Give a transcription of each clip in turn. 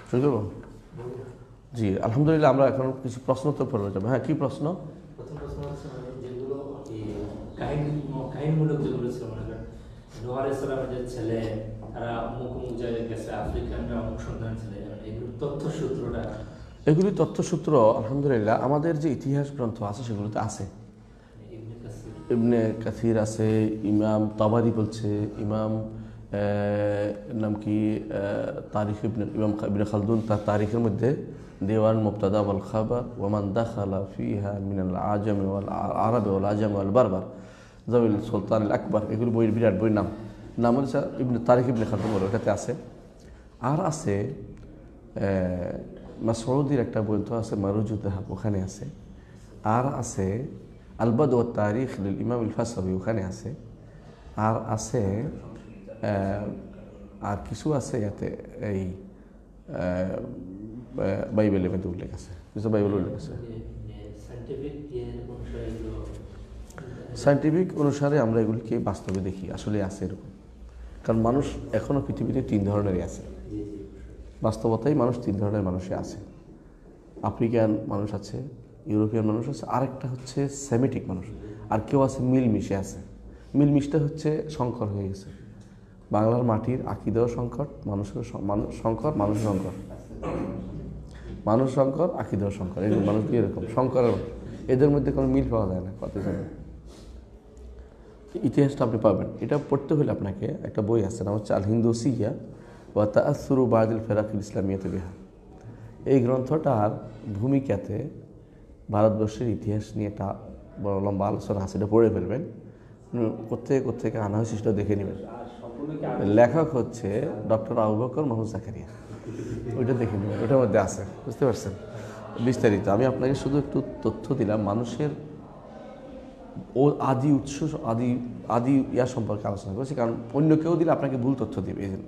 শুরু করবো? জি, আলহামদুলিল্লাহ। আমরা এখন কিছু প্রশ্ন তো পড়ে যাবো। হ্যাঁ, কি প্রশ্ন? প্রথম প্রশ্ন হচ্ছে যেগুলো কাহিনীমূলক যেগুলো ছিল, মনে করেন নূহ আলাইহিস সালামের যে ছেলে, তারা অমুক অমুক জায়গায় গেছে, আফ্রিকানরা অমুক সন্ধান ছেলে, এগুলোর তথ্যসূত্রটা। এগুলি তথ্যসূত্র আলহামদুলিল্লাহ আমাদের যে ইতিহাস গ্রন্থ আছে সেগুলোতে আছে। ইবনে কাসির আছে, ইমাম তাবারি বলছে, ইমাম নাম কি তারিখ ইমাম ইবনে খালদুন তার তারিখের মধ্যে দেওয়ান মুবতাদা ওয়াল খাবার ওয়ামান দাখালা ফিহা মিনাল আজম ওয়াল আরব ওয়াল আজম ওয়াল বারবার জাবিল সুলতান আল আকবর, এগুলো বইয়ের বিরাট বইয়ের নাম হচ্ছে ইবনে তারিখ ইবনে খালদুন বলে, ওটাতে আছে। আর আছে মাসউদির একটা গ্রন্থ আছে মারুজুদ দাহাব, ওখানে আছে। আর আছে আলবাদ ও তারিখ লিল ইমাম ইল ফাসাবি, ওখানে আছে। আর আছে আর কিছু আছে ইয়াতে এই বাইবেলের মধ্যে উল্লেখ আছে, কিছু বাইবেল উল্লেখ আছে। সায়েন্টিফিক অনুসারে আমরা এগুলিকে বাস্তবে দেখি আসলে আছে এরকম। কারণ মানুষ এখনও পৃথিবীতে 3 ধরনেরই আছে। বাস্তবতাই মানুষ 3 ধরনের মানুষই আছে। আফ্রিকান মানুষ আছে, ইউরোপিয়ান মানুষ আছে, আরেকটা হচ্ছে সেমিটিক মানুষ, আর কেউ আছে মিলমিশে আছে। মিলমিশটা হচ্ছে সংকর হয়ে গেছে। বাংলার মাটির আকিদাও সংকট, মানুষের সংকর, মানুষের সংকর, মানুষ সংকর, আকিদাও সংকর, এরকম মানুষ এরকম সংকরের, এদের মধ্যে কোনো মিল পাওয়া যায় না কতজন। ইতিহাসটা আপনি পাবেন। এটা পড়তে হলে আপনাকে একটা বই আছে, নাম হচ্ছে আল হিন্দুসিয়া ওয়া তাআসসুরু বাদিল ফিরাকিল ইসলামিয়াতি বিহা। এই গ্রন্থটার ভূমিকাতে ভারতবর্ষের ইতিহাস নিয়ে একটা বড় লম্বা আলোচনা আছে, এটা পড়ে ফেলবেন। কোত্থেকে আনা হয়েছে সেটা দেখে নেবেন। লেখক হচ্ছে ডক্টর আবু বকর মাহমুদ জাকারিয়া, ওইটা দেখে নেবেন, ওটার মধ্যে আছে, বুঝতে পারছেন বিস্তারিত। আমি আপনাকে শুধু একটু তথ্য দিলাম মানুষের ও আদি উৎস, আদি ইয়া সম্পর্কে আলোচনা করেছি, কারণ অন্য কেউ দিলে আপনাকে ভুল তথ্য দেবে, এই জন্য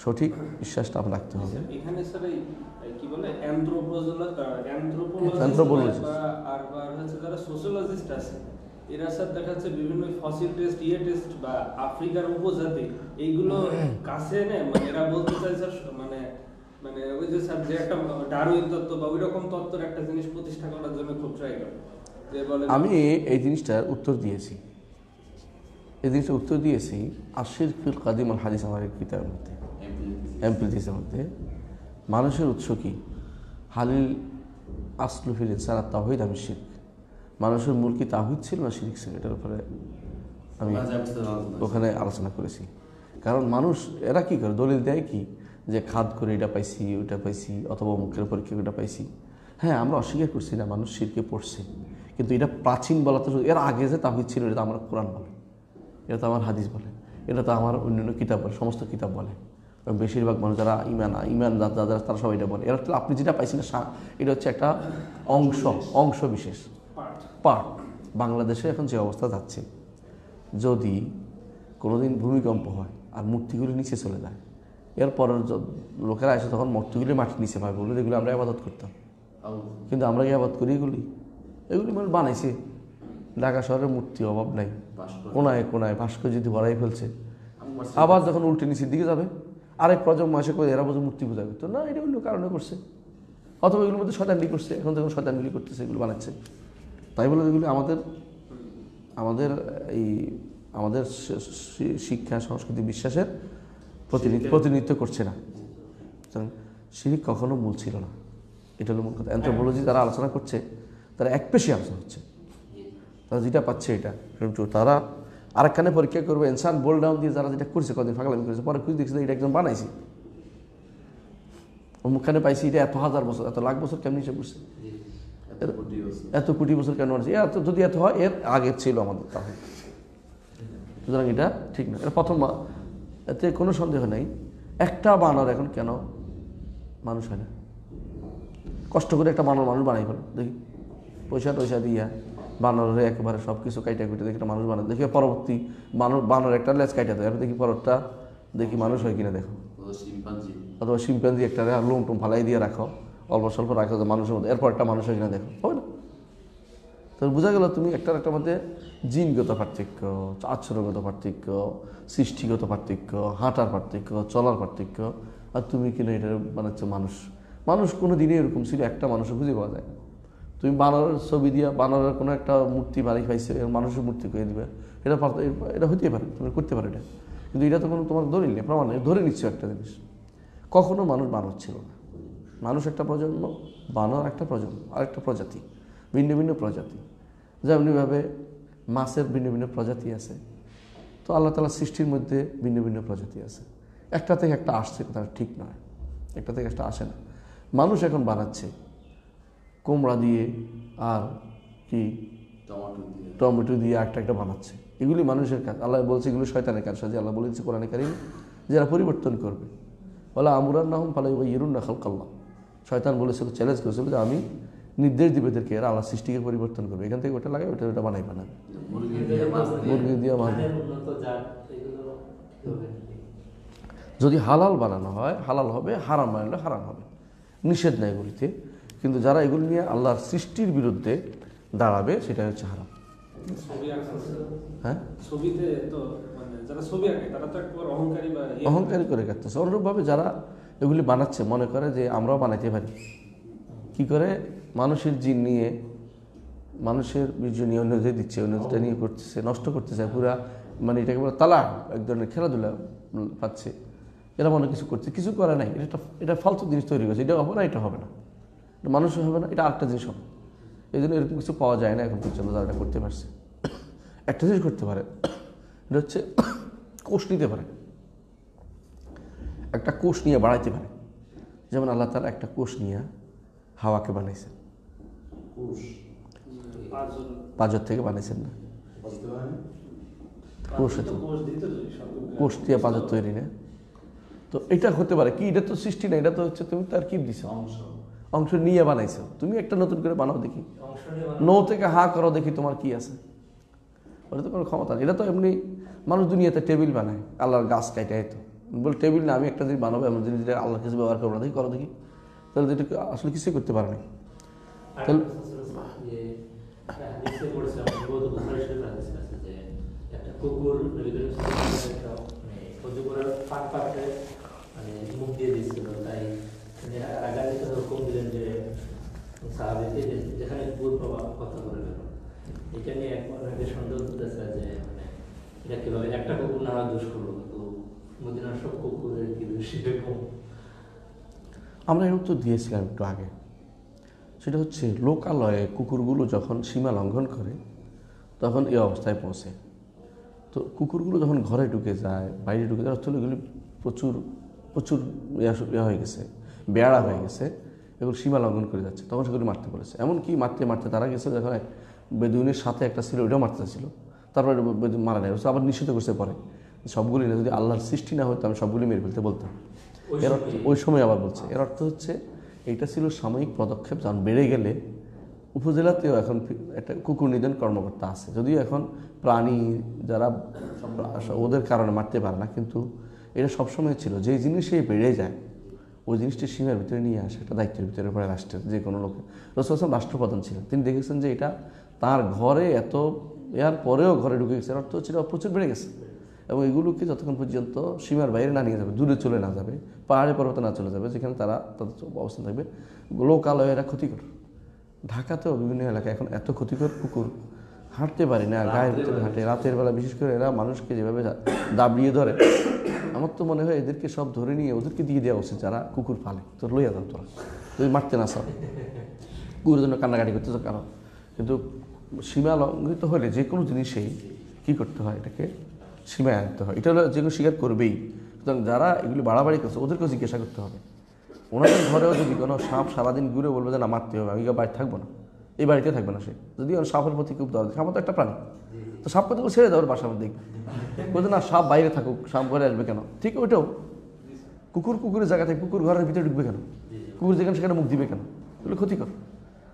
সঠিক বিশ্বাসটা আপনার রাখতে হবে। এখানে স্যার কি বলে অ্যানথ্রোপোলজিস্ট আর হচ্ছে যারা সোশিওলজিস্ট আছে, এরা স্যার দেখা যাচ্ছে বিভিন্ন ফসিল টেস্ট, টেস্ট বা আফ্রিকার উপজাতি এইগুলো কাছে এনে, মানে এরা বলতে চাই স্যার, মানে ওই যে স্যার যে একটা ডারউইন তত্ত্ব বা ওই রকম তত্ত্বের একটা জিনিস প্রতিষ্ঠা করার জন্য খুব ট্রাই করে। আমি এই জিনিসটার উত্তর দিয়েছি, আশির ফিল কাদিম আল হাদিস, আমার এক কিতাবের মধ্যে, এমপ্লিজিসের মধ্যে। মানুষের উৎস কি? হালিল আসলু ফিল ইনসান আর তাওহীদ আমি শিরক। মানুষের মূল কি তাওহীদ ছিল না শিরক ছিল? এটার উপরে আমি ওখানে আলোচনা করেছি। কারণ মানুষ এরা কি করে, দলিল দেয় কি যে খাদ করে এটা পাইছি, ওইটা পাইছি, অথবা মুখের পরীক্ষা ওইটা পাইছি। হ্যাঁ, আমরা অস্বীকার করছি না, মানুষ শিরকে পড়ছে, কিন্তু এটা প্রাচীন বলাতে, এর আগে যে তাওহীদ ছিল এটা তো আমার কোরআন বলে, এটা তো আমার হাদিস বলে, এটা তো আমার অন্যান্য কিতাব বলে, সমস্ত কিতাব বলে। এবং বেশিরভাগ মানুষ যারা ইমান যারা তারা সবাই এটা বলে। এরা তো আপনি যেটা পাইছেন এটা হচ্ছে একটা অংশ বিশেষ পার্ট। বাংলাদেশে এখন যে অবস্থা যাচ্ছে, যদি কোনোদিন ভূমিকম্প হয় আর মূর্তিগুলি নিচে চলে যায়, এরপরের লোকেরা এসে তখন মূর্তিগুলি মাটির নিচে পায়, বলে যেগুলো আমরা ইবাদত করতাম, কিন্তু আমরা ইবাদত করি এগুলি মানুষ বানাইছে। ঢাকা শহরের মূর্তি অভাব নাই, কোনায় কোনায় ভাস্কর্য যদি ভরাই ফেলছে। আবার যখন উল্টে নিচের দিকে যাবে, আরেক প্রজন্ম এসে করে এরা বোঝে মূর্তি পূজা করতো না, এটা অন্য কারণে করছে, অথবা এগুলোর মধ্যে শয়তানি করছে, এখন যখন শয়তানি করতেছে এগুলো বানাচ্ছে। তাই বলে এগুলো আমাদের শিক্ষা, সংস্কৃতি, বিশ্বাসের প্রতিনিধিত্ব করছে না। শিরক কখনো মূল ছিল না, এটা হলো মূল কথা। অ্যানথ্রোপোলজি যারা আলোচনা করছে তারা এক পেশে আলোচনা হচ্ছে, তারা যেটা পাচ্ছে এটা, তারা আরেকখানে পরীক্ষা করবে। ইনসান বোল ডাউন দিয়ে যারা যেটা করছে, কদিন ফাঁকলামি করেছে, পরে খুঁজে দেখছে এটা একজন বানাইছি, অমুকখানে পাইছি, এটা এত হাজার বছর, এত লাখ বছর কেমন হিসেবে করছে, এত কোটি বছর কেন বানাইছে, যদি এত হয় এর আগে ছিল আমাদের, তাহলে সুতরাং এটা ঠিক না। এটা প্রথম, এতে কোনো সন্দেহ নেই। একটা বানর এখন কেন মানুষ হয় না? কষ্ট করে একটা মানুষ বানাই ফেলো দেখি, পয়সা দিয়া বানরে একেবারে সব কিছু কাইটা কুইটা দেখি একটা মানুষ বানায়, দেখি পরবর্তী বানর একটা লেজ কাইটা দেয়, দেখি পরটা দেখি মানুষ হয় কিনা দেখো, অথবা শিম্পাঞ্জি একটা লোম টোম ফালাই দিয়ে রাখো, অল্প স্বল্প রাখো যে মানুষের মধ্যে, এরপর একটা মানুষ হয় কিনা দেখো, হয় না? তো বোঝা গেল তুমি একটা মধ্যে জিনগত পার্থক্য, আচরণগত পার্থক্য, সৃষ্টিগত পার্থক্য, হাঁটার পার্থক্য, চলার পার্থক্য, আর তুমি কিনা এটা বানাচ্ছ মানুষ। মানুষ কোনো দিনই এরকম ছিল, একটা মানুষও খুঁজে পাওয়া যায় না। তুমি বানরের ছবি দিয়া বানরের কোনো একটা মূর্তি বানিয়ে পাইছো, মানুষের মূর্তি করে দিবে, এটা হতেই পারে, তুমি করতে পারো এটা, কিন্তু এটা তো কোনো তোমার দলিল নেই, প্রমাণ নেই, ধরে নিচ্ছ একটা জিনিস। কখনো মানুষ বানর ছিল না। মানুষ একটা প্রজন্ম, বানর একটা প্রজন্ম, আরেকটা প্রজাতি, ভিন্ন ভিন্ন প্রজাতি। যেমনিভাবে মাছের ভিন্ন ভিন্ন প্রজাতি আছে, তো আল্লাহ তাআলা সৃষ্টির মধ্যে ভিন্ন ভিন্ন প্রজাতি আছে। একটা থেকে একটা আসছে, তার ঠিক নয়, একটা থেকে একটা আসে না। মানুষ এখন বানাচ্ছে কুমড়া দিয়ে আর কি টমেটো দিয়ে একটা বানাচ্ছে। এগুলি মানুষের কাজ। আল্লাহ বলছে এগুলো শয়তানের কাজ। সাথে আল্লাহ বলেছে কোরআনে কারীম, যারা পরিবর্তন করবে, বলে আমরান্নাহুম ফালা ইউগাইয়িরুন্না খালকাল্লাহ। শয়তান বলেছিল, চ্যালেঞ্জ করেছিল যে আমি নির্দেশ দিবে এদেরকে, এরা আল্লাহ সৃষ্টিকে পরিবর্তন করবে, এখান থেকে ওটা লাগাই, ওটা বানাই বানাবে, মুরগি দিয়ে মাছ। যদি হালাল বানানো হয় হালাল হবে, হারাম বানালে হারাম হবে, নিষেধ নাই এগুলিতে। কিন্তু যারা এগুলি নিয়ে আল্লাহর সৃষ্টির বিরুদ্ধে দাঁড়াবে সেটা হচ্ছে হারাম। হ্যাঁ, ছবিতে তো মানে যারা ছবি আঁকে তারা তো একবার অহংকারী করে কাটতেছে। অনুরূপভাবে যারা এগুলি বানাচ্ছে মনে করে যে আমরাও বানাইতে পারি। কি করে? মানুষের জিন নিয়ে, মানুষের বীর্য নিয়ে অন্যদের দিচ্ছে, অন্যদের নিয়ে করতেছে, নষ্ট করতেছে পুরা, মানে এটাকে বলে তালা, এক ধরনের খেলাধুলা পাচ্ছে। এরা মনে কিছু করছে, কিছু করে নাই, এটা ফালতু জিনিস তৈরি করছে, এটা হবে না, এটা হবে না, এটা মানুষও হবে না, এটা আরেকটা জিনিস হবে। এই জন্য এরকম কিছু পাওয়া যায় না এখন পর্যন্ত যারা এটা করতে পারছে। একটা জিনিস করতে পারে, এটা হচ্ছে কোষ নিতে পারে, একটা কোষ নিয়ে বাড়াইতে পারে। যেমন আল্লাহ তাআলা একটা কোষ নিয়ে হাওয়াকে বানাইছেন, পাঁজর থেকে বানাইছেন না, কোষ দিয়ে পাঁজর তৈরি না। তো এটা হতে পারে কি? এটা তো সৃষ্টি না, এটা তো হচ্ছে তুমি তার কি দিছো, অংশ নিয়ে বানাইছো। তুমি একটা নতুন করে বানাও দেখি, নো থেকে হা করো দেখি তোমার কি আছে। ওটা তো কোনো ক্ষমতা নেই। এটা তো এমনি মানুষ দুনিয়াতে টেবিল বানায়, আল্লাহর গাছ কাটায়, তো বল টেবিল না, আমি একটা জিনিস বানাবো, এমন জিনিস যেটা আল্লাহর কাছে ব্যবহার করবো না, দেখি করো দেখি। তাহলে যেটা আসলে কিছুই করতে পারে না। তাহলে কুকুর মুখ দিয়ে দিচ্ছিল, তাই আগামীতে হুকুম দিলেন যে সাহাবীকে যেখানে কুকুর প্রভাব কথা বলে গেল। এটা নিয়ে অনেকে সন্দেহ করতেছে যে মানে এটা কিভাবে একটা কুকুর না হয় দোষ করলো, তো মদিনার সব কুকুরের কি দোষ এরকম? আমরা এর উত্তর দিয়েছিলাম একটু আগে। সেটা হচ্ছে লোকালয়ে কুকুরগুলো যখন সীমা লঙ্ঘন করে তখন এই অবস্থায় পৌঁছে। তো কুকুরগুলো যখন ঘরে ঢুকে যায়, বাইরে ঢুকে যায়, অর্থাৎ এগুলি প্রচুর প্রচুর ইয়ে হয়ে গেছে, বেড়া হয়ে গেছে, এগুলো সীমা লঙ্ঘন করে যাচ্ছে, তখন সেগুলি মারতে বলেছে। এমনকি মারতে মারতে তারা গেছে, যখন বেদুইনের সাথে একটা ছিল, ওইটাও মারতে চাচ্ছিল, তারপরে মারা নেয়, আবার নিষিদ্ধ করতে পারে সবগুলি না, যদি আল্লাহর সৃষ্টি না হতো আমি সবগুলি মেরে ফেলতে বলতাম। এর অর্থ ওই সময় আবার বলছে, এর অর্থ হচ্ছে এইটা ছিল সাময়িক পদক্ষেপ, যখন বেড়ে গেলে উপজেলাতেও এখন একটা কুকুর নিধন কর্মকর্তা আছে, যদিও এখন প্রাণী যারা ওদের কারণে মারতে পারে না, কিন্তু এটা সবসময় ছিল যে জিনিসে বেড়ে যায় ওই জিনিসটি সীমার ভিতরে নিয়ে আসে, একটা দায়িত্বের ভিতরে পড়ে রাষ্ট্রের যে কোনো লোকের। রাসূল সাল্লাল্লাহু আলাইহি ওয়াসাল্লাম রাষ্ট্রপ্রধান ছিলেন, তিনি দেখেছেন যে এটা তার ঘরে এত এর পরেও ঘরে ঢুকে গেছে, এর অর্থ হচ্ছে এটা প্রচুর বেড়ে গেছে। এবং এগুলোকে যতক্ষণ পর্যন্ত সীমার বাইরে না নিয়ে যাবে, দূরে চলে না যাবে, পাহাড়ে পর্বতে না চলে যাবে, যেখানে তারা তাদের অবস্থান থাকবে, লোকালয়েরা ক্ষতিকর। ঢাকাতেও বিভিন্ন এলাকায় এখন এত ক্ষতিকর কুকুর, হাঁটতে পারি না, গায়ের ভিতরে হাঁটে, রাতের বেলা বিশেষ করে এরা মানুষকে যেভাবে দাবিয়ে ধরে, আমার তো মনে হয় এদেরকে সব ধরে নিয়ে ওদেরকে দিয়ে দেওয়া উচিত যারা কুকুর পালে। তোর লইয়া যান তোরা, তুই মারতে না সব কুকুরের জন্য কান্নাকাটি করতে কারণ। কিন্তু সীমা লঙ্ঘিত হলে যে কোনো জিনিসেই কী করতে হয়, এটাকে সীমায় আনতে হয়। এটা হলো যেগুলো স্বীকার করবেই। সুতরাং যারা এগুলি বাড়াবাড়ি করছে ওদেরকেও জিজ্ঞাসা করতে হবে। ওনাদের ঘরেও যদি কোনো সাপ সারাদিন ঘুরে বলবে যে না মারতে হবে, আমি বাড়ি থাকবো না, এই বাড়িতে থাকবে না সে, যদি সাপের প্রতি খুব দরকার, সাপ তো একটা প্রাণী, তো সাপ কথা ছেড়ে দেওয়ার বাসার মধ্যে বলতে না সাপ বাইরে থাকুক, সাপ ঘরে আসবে কেন? ঠিক ওইটাও কুকুরের জায়গা থেকে কুকুর ঘরের ভিতরে ঢুকবে কেন? কুকুর যেখানে সেখানে মুখ দিবে কেন? এগুলো ক্ষতিকর।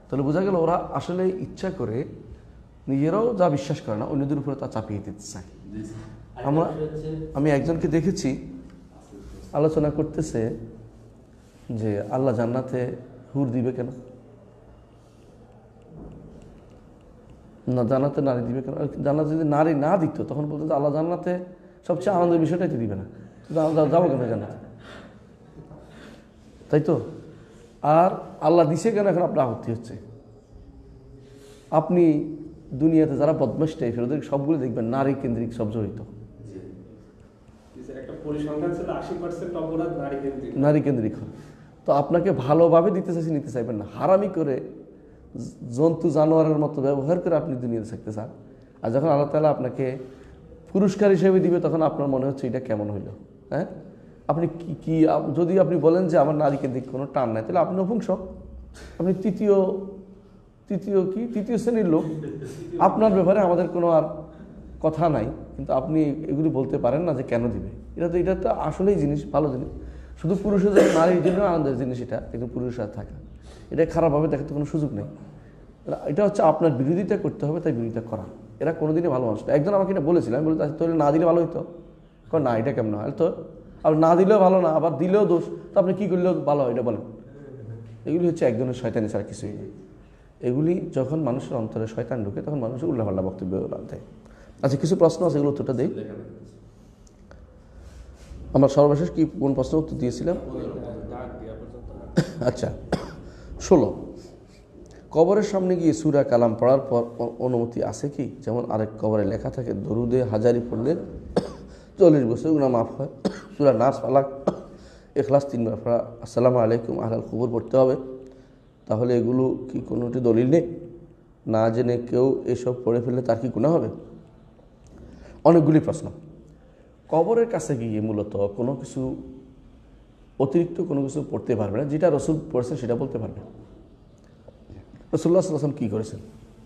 তাহলে বোঝা গেল ওরা আসলে ইচ্ছা করে নিজেরাও যা বিশ্বাস করে না অন্যদের উপরে তা চাপিয়ে দিতে চায়। আমি একজনকে দেখেছি আলোচনা করতেছে যে আল্লাহ জান্নাতে হুর দিবে কেন, না জান্নাতে নারী দিবে কেন? জান্নাতে যদি নারী না দিত তখন বলতো আল্লাহ জান্নাতে সবচেয়ে আনন্দের বিষয়টাই তো দিবে না, যাবো কেন জান্নাতে? তাই তো? আর আল্লাহ দিছে কেন এখন আপনার আপত্তি হচ্ছে? আপনি দুনিয়াতে যারা বদমাশ টাইপের ওদের সবগুলো দেখবেন নারী কেন্দ্রিক সব জড়িত। একটা পরিসংখ্যান ছিল 80% অপরাধ নারী কেন্দ্রিক হয়। তো আপনাকে ভালোভাবে দিতে চাইছি, নিতে চাইবেন না। হারামি করে জন্তু জানোয়ারের মতো ব্যবহার করে আপনি দুনিয়াতে থাকতে চান, আর যখন আল্লাহ তাআলা আপনাকে পুরস্কার হিসেবে দিবে তখন আপনার মনে হচ্ছে এটা কেমন হইল। হ্যাঁ, আপনি কি যদি আপনি বলেন যে আমার নারী কেন্দ্রিক কোনো টান নাই, তাহলে আপনি নপুংসক, আপনি তৃতীয় শ্রেণীর লোক। আপনার ব্যাপারে আমাদের কোনো আর কথা নাই, কিন্তু আপনি এগুলি বলতে পারেন না যে কেন দিবে। এটা তো আসলেই জিনিস, ভালো জিনিস। শুধু পুরুষের জন্য, নারীর জন্য আনন্দের জিনিস এটা, একজন পুরুষের সাথে থাকা, এটা খারাপভাবে দেখাতে কোনো সুযোগ নেই। এটা হচ্ছে আপনার বিরোধিতা করতে হবে, তাই বিরোধিতা করা। এরা কোনোদিনই ভালো মানুষ না। একজন আমাকে এটা বলেছিল, আমি বলতে তাহলে না দিলে ভালো হইতো। কারণ না, এটা কেমন হয় তো, আর না দিলেও ভালো না, আবার দিলেও দোষ, তো আপনি কী করলেও ভালো হয় এটা বলেন। এগুলি হচ্ছে একজনের শয়তানি ছাড়া কিছুই নেই। এগুলি যখন মানুষের অন্তরে শয়তান ঢুকে তখন মানুষের উল্লাপাল্লা বক্তব্য দেয়। আচ্ছা, কিছু প্রশ্ন আছে, এগুলো উত্তরটা দেই। আমরা সর্বশেষ কোন প্রশ্ন উত্তর দিয়েছিলাম? আচ্ছা, 16, কবরের সামনে গিয়ে সূরা কালাম পড়ার পর অনুমতি আছে কি? যেমন আরেক কবরে লেখা থাকে দরুদে হাজারি পড়লে 40 বছর গুনাহ মাফ হয়। সূরা নাস, ফালাক, ইখলাস 3 বার পড়া, আসসালামু আলাইকুম আহলাল কুবুর পড়তে হবে। তাহলে এগুলো কি কোনোটি দলিল নেই? না জেনে কেউ এসব পড়ে ফেললে তার কি গুনাহ হবে? অনেকগুলি প্রশ্ন। কবরের কাছে গিয়ে মূলত কোনো কিছু অতিরিক্ত কোনো কিছু পড়তে পারবে না, যেটা রসুল পড়ছেন সেটা বলতে পারবে। রাসূলুল্লাহ সাল্লাল্লাহু আলাইহি ওয়াসাল্লাম কী করেছেন?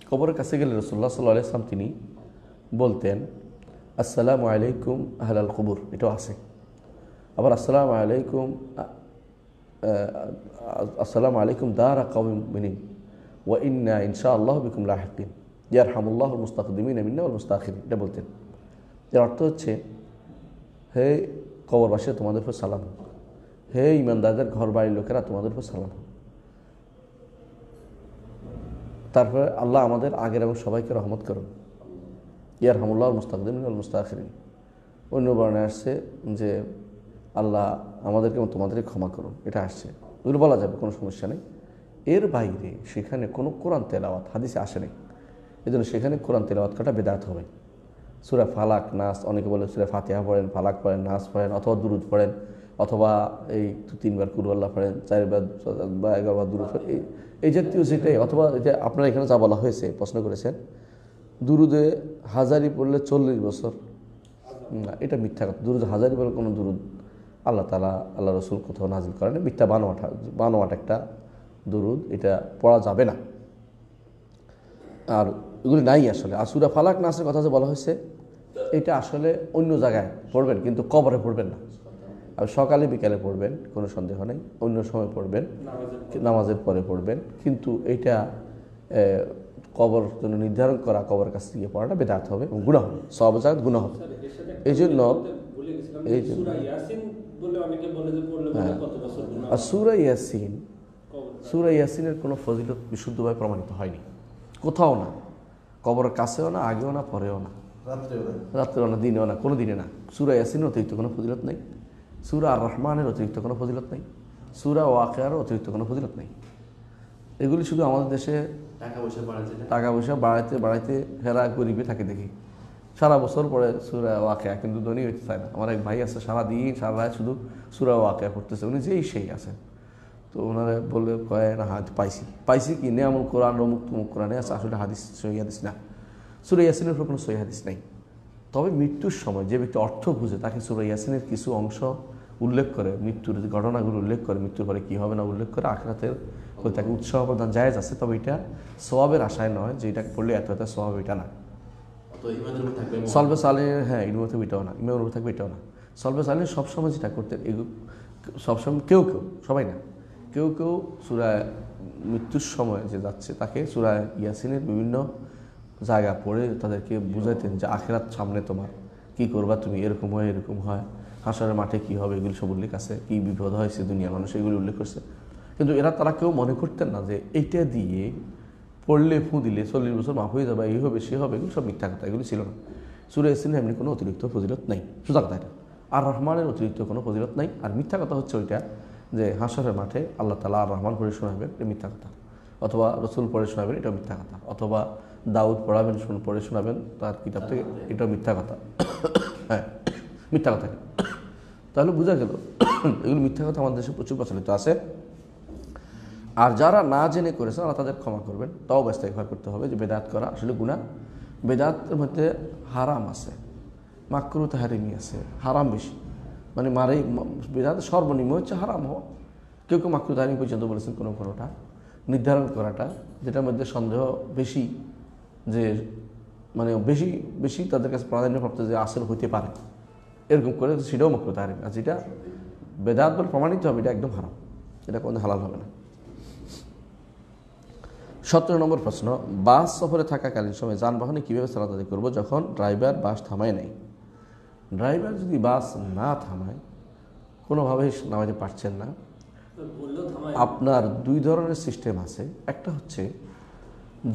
কবরের কাছে গেলে রাসূলুল্লাহ সাল্লাল্লাহু আলাইহি ওয়াসাল্লাম তিনি বলতেন আসসালামু আলাইকুম আহলাল কুবুর, এটাও আছে। আবার আসসালামু আলাইকুম দারা কওমিন মুমিনিন ওয়া ইন্না ইনশাআল্লাহু বিকুম লাহিকিন ইয়ারহামুল্লাহুল মুস্তাকদিমিনা মিন্না ওয়াল মুস্তাখিরিন, এটা বলতেন। এর অর্থ হচ্ছে, হে কবরবাসীরা তোমাদের উপর সালাম হোক, হে ইমানদারদের ঘর বাড়ির লোকেরা তোমাদের উপর সালাম হোক। তারপরে আল্লাহ আমাদের আগের এবং সবাইকে রহমত করুন, ইয়ারহামুল্লাহুল মুস্তাকদিমিনা ওয়াল মুস্তাখিরিন। অন্য বর্ণায় আসছে যে আল্লাহ আমাদেরকে এবং তোমাদেরকে ক্ষমা করুন, এটা আসছে। ওগুলো বলা যাবে, কোনো সমস্যা নেই। এর বাইরে সেখানে কোনো কোরআন তেলাওয়াত হাদিসে আসে নাই, এই জন্য সেখানে কোরআন তেলাওয়াত করাটা বেদাত হবে। সূরা ফালাক, নাস, অনেকে বলে সূরা ফাতিহা পড়েন, ফালাক পড়েন, নাস পড়েন, অথবা দুরুদ পড়েন, অথবা এই 2-3 বার কুল আল্লাহ পড়েন, 4 বার বা 11 বার দুরুদ পড়েন, এই জাতীয় যেটাই। অথবা এটা আপনারা এখানে যা বলা হয়েছে, প্রশ্ন করেছেন দুরুদে হাজারি পড়লে 40 বছর, না, এটা মিথ্যা কথা। দুরুদ হাজারি বলে কোনো দুরুদ আল্লাহ তাআলা, আল্লাহ রসুল কোথাও নাজিল করেন, মিথ্যা বানোয়াট একটা দুরুদ, এটা পড়া যাবে না। আর এগুলি নাই আসলে। আর সূরা ফালাক, নাসের কথা যে বলা হয়েছে, এটা আসলে অন্য জায়গায় পড়বেন, কিন্তু কবরে পড়বেন না। আর সকালে বিকালে পড়বেন, কোনো সন্দেহ নেই, অন্য সময় পড়বেন, নামাজের পরে পড়বেন, কিন্তু এইটা কবর জন্য নির্ধারণ করা কবরের কাছে গিয়ে পড়াটা বেদাত হবে এবং গুনাহ হবে, সওয়াব জায়গা গুনাহ হবে। এই জন্য আর সূরা ইয়াসিনের কোনো ফজিলত বিশুদ্ধভাবে প্রমাণিত হয়নি কোথাও না, কবরের কাছেও না, আগেও না, পরেও না, রাত্রেও না, দিনেও না, কোনো দিনে না। সূরা ইয়াসিনের অতিরিক্ত কোনো ফজিলত নেই, সূরা আর রহমানের অতিরিক্ত কোনো ফজিলত নেই, সূরা ওয়াকিয়ার অতিরিক্ত কোনো ফজিলত নেই। এগুলি শুধু আমাদের দেশে টাকা পয়সা বাড়াইতে হেরা গরিবে থাকে দেখি, সারা বছর পরে সূরা ওয়াকিয়া, কিন্তু ধনী হইতে চায় না। আমার এক ভাই আছে, সারা রাত শুধু সূরা ওয়াকিয়া পড়তেছে, উনি সেই আছে। তো ওনারা বললে কয় না, পাইছি কি নেয়ামুল কোরআন রমুক তুমুক কোরআনে আছে, আসলে সহিহ হাদিস না। সূরা ইয়াসিনের উপর কোনো সহিহ হাদিস নেই। তবে মৃত্যুর সময় যে ব্যক্তি অর্থ বুঝে তাকে সূরা ইয়াসিনের কিছু অংশ উল্লেখ করে, মৃত্যুর ঘটনাগুলো উল্লেখ করে, মৃত্যুর পরে কী হবে না উল্লেখ করে আখিরাতের প্রতি তাকে উৎসাহ প্রদান জায়েজ আছে। তবে এটা সওয়াবের আশায় নয় যে এটা পড়লে এত সওয়াব, এটা না। সলবে সালিন, হ্যাঁ, ইমামের থাকবে এটাও না, ইমামের উপর থাকবে এটাও না। সলবে সালিন সবসময় যেটা করতেন, সবসময় কেউ সবাই না, কেউ সূরা মৃত্যুর সময় যে যাচ্ছে তাকে সূরা ইয়াসিনের বিভিন্ন জায়গা পড়ে তাদেরকে বুঝাইতেন যে আখিরাত সামনে, তোমার কি করবা তুমি, এরকম হয়, হাসরের মাঠে কি হবে, এগুলি সব উল্লেখ আছে, কি বিপদ হয়েছে দুনিয়ার মানুষ, এগুলি উল্লেখ করছে। কিন্তু তারা কেউ মনে করতেন না যে এইটা দিয়ে পড়লে ফু দিলে 40 বছর মাফ হয়ে যাবে, এই হবে সে হবে, এগুলো সব মিথ্যা কথা, এগুলি ছিল না। সূরা ইয়াসিনের এমনি কোনো অতিরিক্ত ফজিলত নাই, সোজা কথা এটা। আর রহমানের অতিরিক্ত কোনো ফজিলত নাই। আর মিথ্যা কথা হচ্ছে ওইটা যে হাসরের মাঠে আল্লাহ তাআলা আর রহমান পড়ে শোনাবেন, এটা মিথ্যা কথা। অথবা রসুল পড়ে শোনাবেন, এটা মিথ্যা কথা। অথবা দাউদ পড়াবেন, পড়ে শোনাবেন তার কিতাব থেকে, এটা মিথ্যা কথা। হ্যাঁ, মিথ্যা কথা। তাহলে বোঝা গেল এগুলো মিথ্যা কথা আমাদের দেশে প্রচুর প্রচলিত আছে। আর যারা না জেনে করেছে আল্লাহ তাদের ক্ষমা করবেন। তাও ইস্তেগফার করতে হবে যে বেদাত করা আসলে গুনাহ। বেদাতের মধ্যে হারাম আছে, মাকরুহ তাহরিমি আছে, হারাম বেশি। মানে বেদাতের সর্বনিম্ন হচ্ছে হারাম হওয়া। কেউ কেউ মাকরুহ তাহরিমি পর্যন্ত বলেছেন কোনোটা নির্ধারণ করাটা, যেটার মধ্যে সন্দেহ বেশি, যে মানে বেশি বেশি তাদের কাছে প্রাধান্যপ্রাপ্ত যে আসল হইতে পারে, এরকম করে সেটাও মাকরুহ তাহরিমি। আর যেটা বেদাত বলে প্রমাণিত হবে এটা একদম হারাম, এটা কোনো হালাল হবে না। 17 নম্বর প্রশ্ন, বাস সফরে থাকাকালীন সময় যানবাহনে কীভাবে সালাত আদায় করবো যখন ড্রাইভার বাস থামায় নাই? ড্রাইভার যদি বাস না থামায়, কোনোভাবেই নামাতে পারছেন না, আপনার দুই ধরনের সিস্টেম আছে। একটা হচ্ছে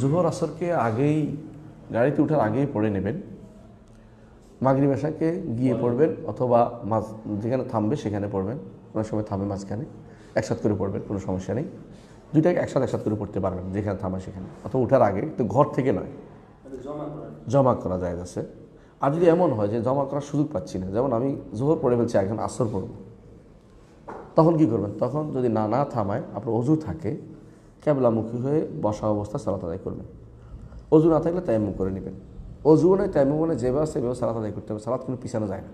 জোহর আসরকে আগেই, গাড়িতে ওঠার আগেই পড়ে নেবেন, মাগরিব এশাকে গিয়ে পড়বেন, অথবা যেখানে থামবে সেখানে পড়বেন। অনেক সময় থামে মাঝখানে, একসাথে করে পড়বেন, কোনো সমস্যা নেই। দুইটাকে একসাথে করে পড়তে পারবেন, যেখানে থামা সেখানে, অথবা ওঠার আগে। তো ঘর থেকে নয়, জমা করা যায় আছে। আর যদি এমন হয় যে জমা করার সুযোগ পাচ্ছি না, যেমন আমি জোহর পড়ে ফেলছি, এখন আসর পড়ব, তখন কি করবেন? তখন যদি না থামায়, আপনার অজু থাকে, কেবলামুখী হয়ে বসা অবস্থা সালাত আদায় করবেন। অজু না থাকলে তায়াম্মুম করে নেবেন। অজু নয়, তায়াম্মুম মানে যেভাবে সেভাবে সালাত আদায় করতে হবে। সালাত কোনো পিছানো যায় না,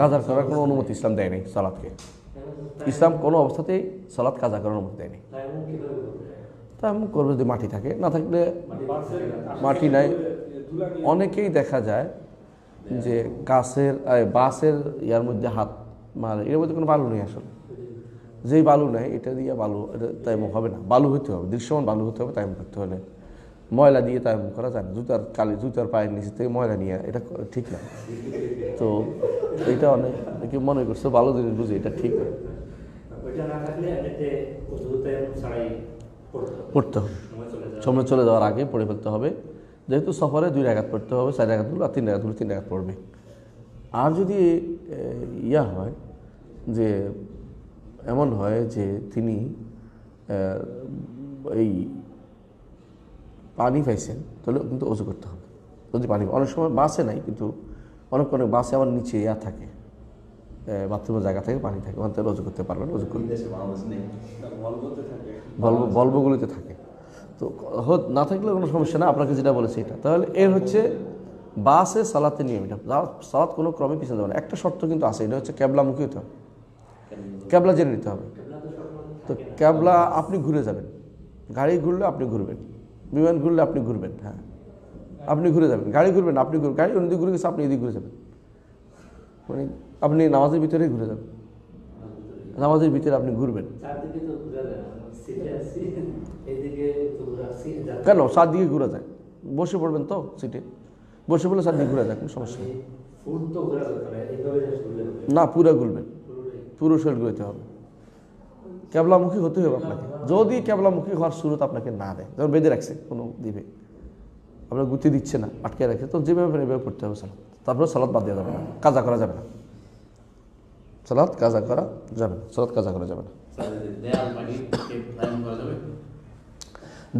কাজা করার কোনো অনুমতি ইসলাম দেয় নাই সালাতকে। ইসলাম কোনো অবস্থাতেই সালাত কাজা করার অনুমতি দেয়নি। তায়াম্মুম করবে যদি মাটি থাকে, না থাকলে মাটি নাই। অনেকেই দেখা যায় যে বাসের ইয়ার মধ্যে হাত মারে, এর মধ্যে কোনো বালু নেই আসলে। যেই বালু নেই, এটা দিয়ে বালু, এটা তায়াম্মুম হবে না। বালু হইতে হবে, দৃশ্যমান বালু হতে হবে তায়াম্মুম করতে হলে। ময়লা দিয়ে তায়াম্মুম করা যায় না। জুতার পায়ের নিচে থেকে ময়লা নিয়ে, এটা ঠিক না। তো এটা অনেকে মনে করছে ভালো জিনিস বুঝে, এটা ঠিক না। পড়তে হবে, সময় চলে যাওয়ার আগে পড়ে ফেলতে হবে। যেহেতু সফরে 2 রাকাত পড়তে হবে, 4 রাকাতগুলো, আর 3 রাকাতগুলো 3 রাকাত পড়বে। আর যদি হয় যে এমন হয় যে তিনি এই পানি পাইছেন, তাহলে কিন্তু অজু করতে হবে। যদি পানি, অনেক সময় বাসে নাই, কিন্তু অনেক বাসে আবার নিচে থাকে, বাথরুমের জায়গা থেকে পানি থাকে, ওখান থেকে অজু করতে পারবেন। অজু করতে ভলভোগুলিতে থাকে, তো না থাকলে কোনো সমস্যা না। আপনাকে যেটা বলেছে এটা, তাহলে এর হচ্ছে বাসে সালাতের নিয়ম। এটা সালাত কোনো ক্রমে পিছনে যাবে না। একটা শর্ত কিন্তু আছে, এটা হচ্ছে ক্যাবলামুখী হতে হবে, ক্যাবলা জেনে নিতে হবে। তো ক্যাবলা আপনি ঘুরে যাবেন, গাড়ি ঘুরলে আপনি ঘুরবেন, বিমান ঘুরলে আপনি ঘুরবেন। হ্যাঁ, আপনি ঘুরে যাবেন, গাড়ি ঘুরবেন, আপনি গাড়ি অন্যদিকে ঘুরে গেছে, আপনি এদিকে ঘুরে যাবেন। মানে আপনি নামাজের ভিতরেই ঘুরে যাবেন, নামাজের ভিতরে আপনি ঘুরবেন। কেন? 7 দিকে ঘুরে যায়, বসে পড়বেন তো সিটে, বসে পড়লে 7 দিকে ঘুরে যায়, কোনো সমস্যা নেই। না, পুরো ঘুরবেন, পুরো শরীর ঘুরতে হবে। ক্যাবলামুখী হতে হবে আপনাকে। যদি ক্যাবলামুখী হওয়ার সুরত আপনাকে না দেয়, যেমন বেঁধে রাখছে কোনো দ্বীপে, আপনার গুতি দিচ্ছে না, আটকে রাখছে, তো যেভাবে এভাবে পড়তে হবে সালাত। তারপরে সালাত বাদ দেওয়া যাবে না, কাজা করা যাবে না, সালাত কাজা করা যাবে না, সালাত কাজা করা যাবে না।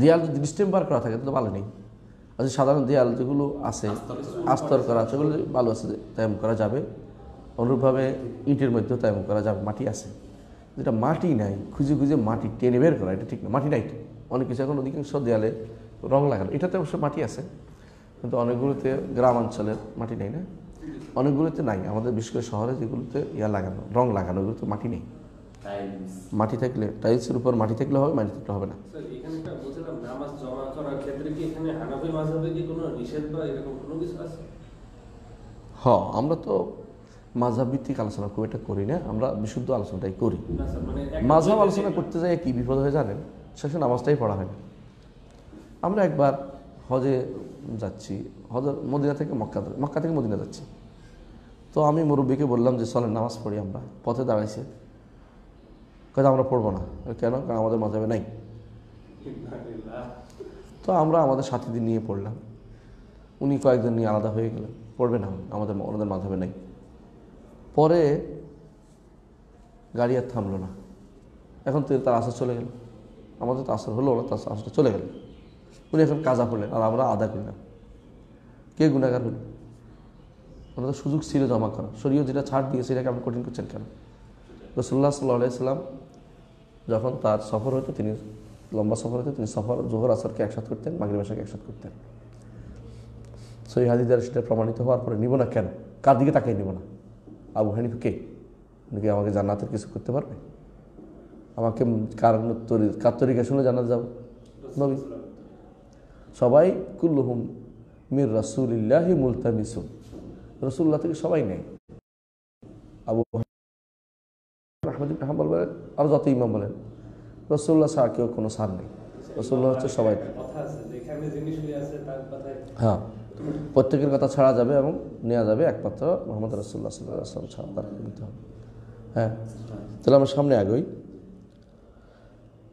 দেয়াল যদি ডিস্টেম্বার করা থাকে তো ভালো নেই। আচ্ছা, সাধারণ দেয়াল যেগুলো আছে আস্তর করা, সেগুলো ভালো আছে, তায়াম্মুম করা যাবে। অনুরূপভাবে ইটের মধ্যেও তায়াম্মুম করা যাবে। মাটি আছে, যেটা মাটি নাই, খুঁজে খুঁজে মাটি টেনে বের করা, এটা ঠিক না। মাটি নাই তো অনেক কিছু, এখন অধিকাংশ দেয়ালে রং লাগানো, এটাতে অবশ্য মাটি আছে, কিন্তু অনেকগুলোতে গ্রামাঞ্চলের মাটি নেই না, অনেকগুলোতে নাই। আমাদের বিশেষ করে শহরে যেগুলোতে লাগানো, রং লাগানো, ওগুলোতে মাটি নেই। মাটি থাকলে, টাইলসের উপর মাটি থাকলে হবে, মাটি থাকলে হবে না। হ্যাঁ, আমরা তো মাযহাব ভিত্তিক আলোচনা খুব একটা করি না, আমরা বিশুদ্ধ আলোচনাটাই করি। মাযহাব আলোচনা করতে যাই কি বিপদ হয়ে জানেন, শেষে নামাজটাই পড়া হয় না। আমরা একবার হজে যাচ্ছি, মদিনা থেকে মক্কা থেকে মদিনা যাচ্ছি, তো আমি মুরব্বীকে বললাম যে চলেন নামাজ পড়ি। আমরা পথে দাঁড়াইছে, কথা আমরা পড়বো না। কেন? কারণ আমাদের মাযহাবে নাই। তো আমরা আমাদের সাথীদের নিয়ে পড়লাম, উনি কয়েকজন নিয়ে আলাদা হয়ে গেলেন, পড়বে না, ওনাদের মাযহাবে নাই। পরে গাড়ি আর থামলো না, এখন তো তার আসর চলে গেল, আমাদের তো আসর হলো না, তার আসরটা চলে গেল, উনি এখন কাজা করলেন আর আমরা আদা করলাম, কে গুণাগার হল? আমাদের সুযোগ ছিল জমা করা, শরীয়ত যেটা ছাড় দিয়েছে এটাকে আপনি কঠিন করছেন কেন? রাসূলুল্লাহ সাল্লাল্লাহু আলাইহি সাল্লাম যখন তার সফর হতো, তিনি লম্বা সফর হতো, তিনি সফর জোহর আসরকে একসাথে করতেন, মাগরিব এশাকে একসাথে করতেন। সহিহ হাদিস দ্বারা সেটা প্রমাণিত হওয়ার পরে নিব না কেন? কার দিকে তাকাই নিব না? আবু হানিফা কে? উনি কি আমাকে জান্নাতের কিছু করতে পারবে? আমাকে কার তরিকা শুনে জান্নাত যাব? নবী। সবাই কুল্লুহুম মির রাসূলিল্লাহি মুলতামিসুন, রাসূলুল্লাহ থেকে সবাই নেয়। আবু আহমদ ইবনে হাম্বল বলেন, আর যত ইমাম বলেন, রাসূলুল্লাহ ছাড়া কেউ কোনো সার নেই, রাসূলুল্লাহ হচ্ছে সবাই। হ্যাঁ, প্রত্যেকের কথা ছাড়া যাবে এবং নেওয়া যাবে একমাত্র মুহাম্মদ রাসূলুল্লাহ সাল্লাল্লাহু আলাইহি ওয়াসাল্লাম ছাড়া, তার নিতে হবে। হ্যাঁ, তাহলে আমরা সামনে আগাই।